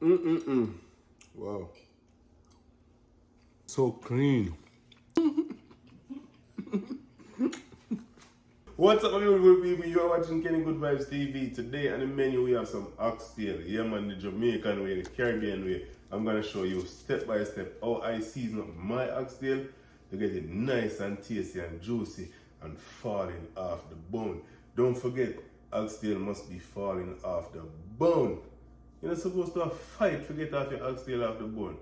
Mm-mm-mm. Wow. So clean. What's up, beautiful people? You're watching Kenny Good Vibes TV. Today on the menu we have some oxtail. Yeah, man, the Jamaican way, the Caribbean way. I'm gonna show you step by step how I season up my oxtail to get it nice and tasty and juicy and falling off the bone. Don't forget, oxtail must be falling off the bone. You're not supposed to fight to get off your oxtail off the bone.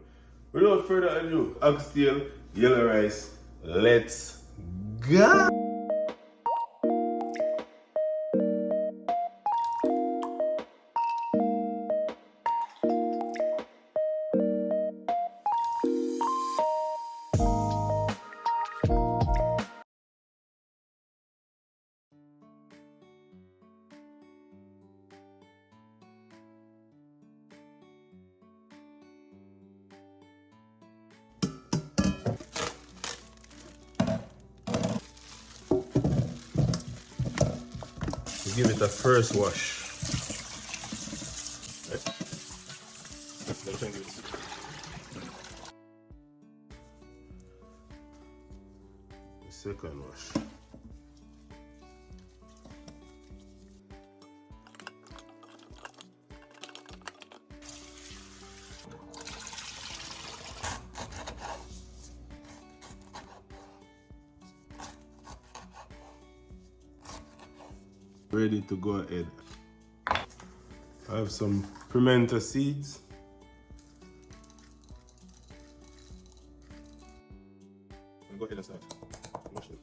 Without further ado, oxtail, yellow rice, let's go! Give it a first wash. The second wash. Ready to go ahead. I have some pimento seeds. Go ahead and start. Wash it.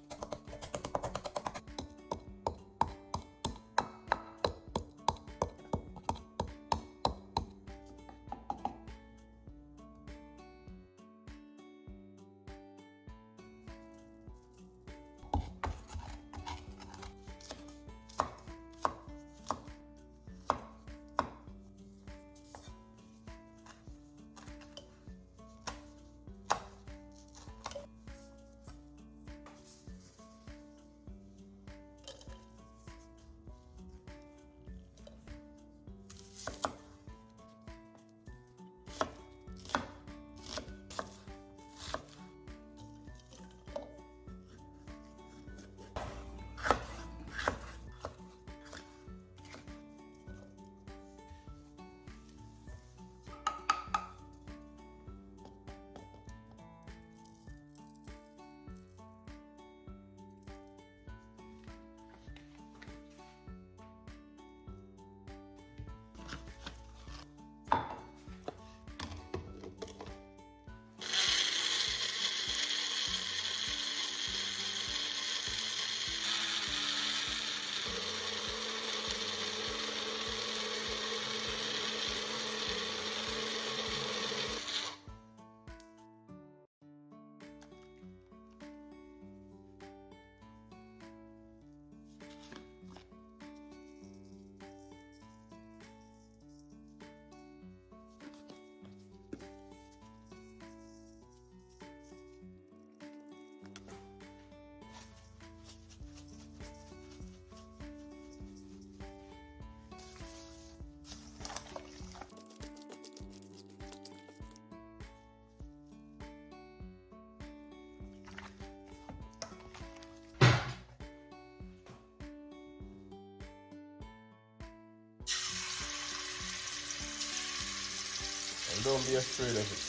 And don't be afraid of it.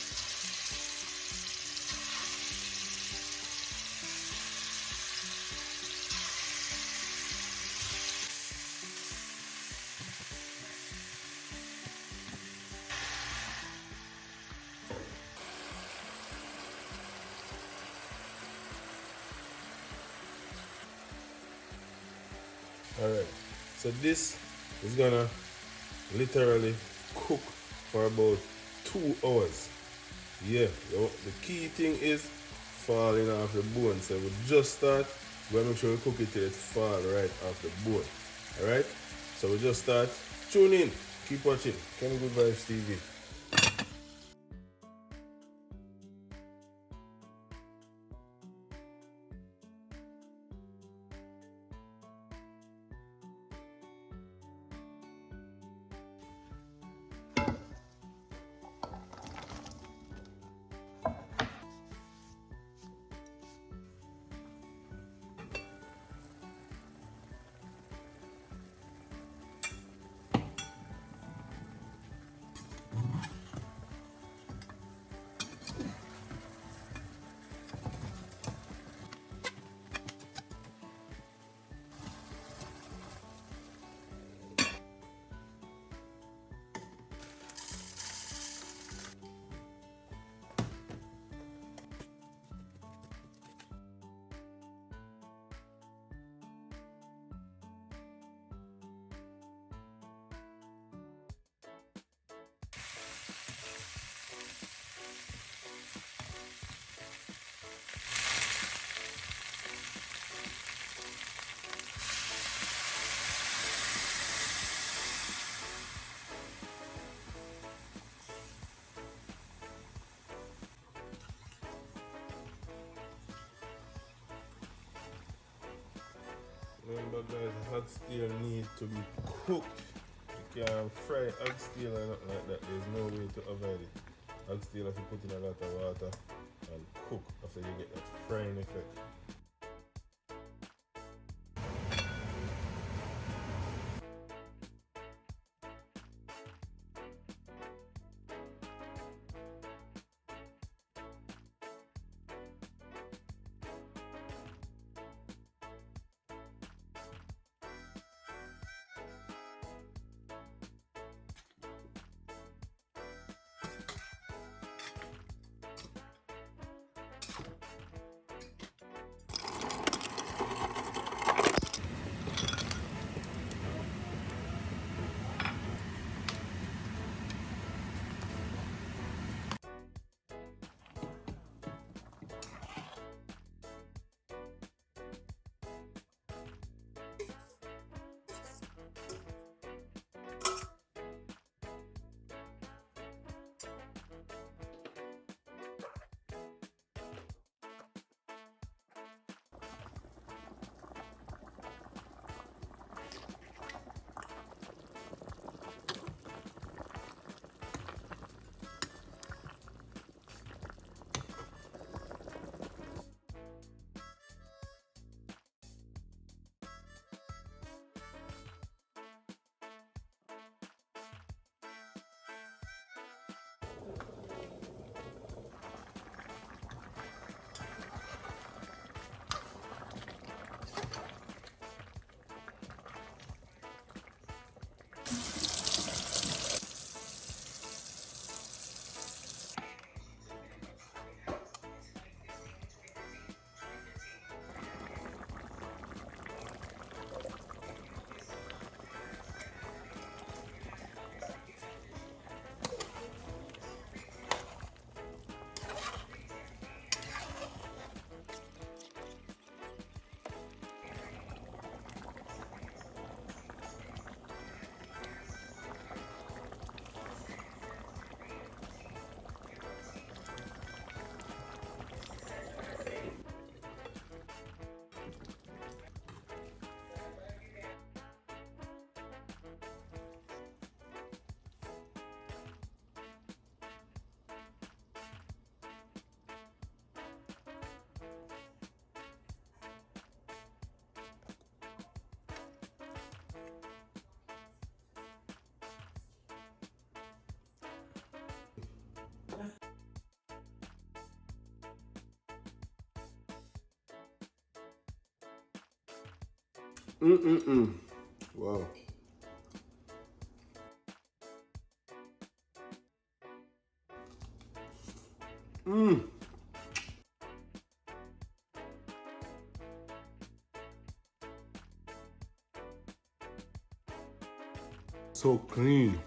Alright, so this is gonna literally cook for about 2 hours. Yeah, the key thing is falling off the bone. So we just start, we gotta make sure we cook it till it fall right off the bone. Alright, so we just start. Tune in, keep watching Kenny Good Vibes TV. guys, oxtail need to be cooked. You can't fry oxtail or nothing like that. There's no way to avoid it. Oxtail have to put in a lot of water and cook after you get that frying effect. Wow. So clean.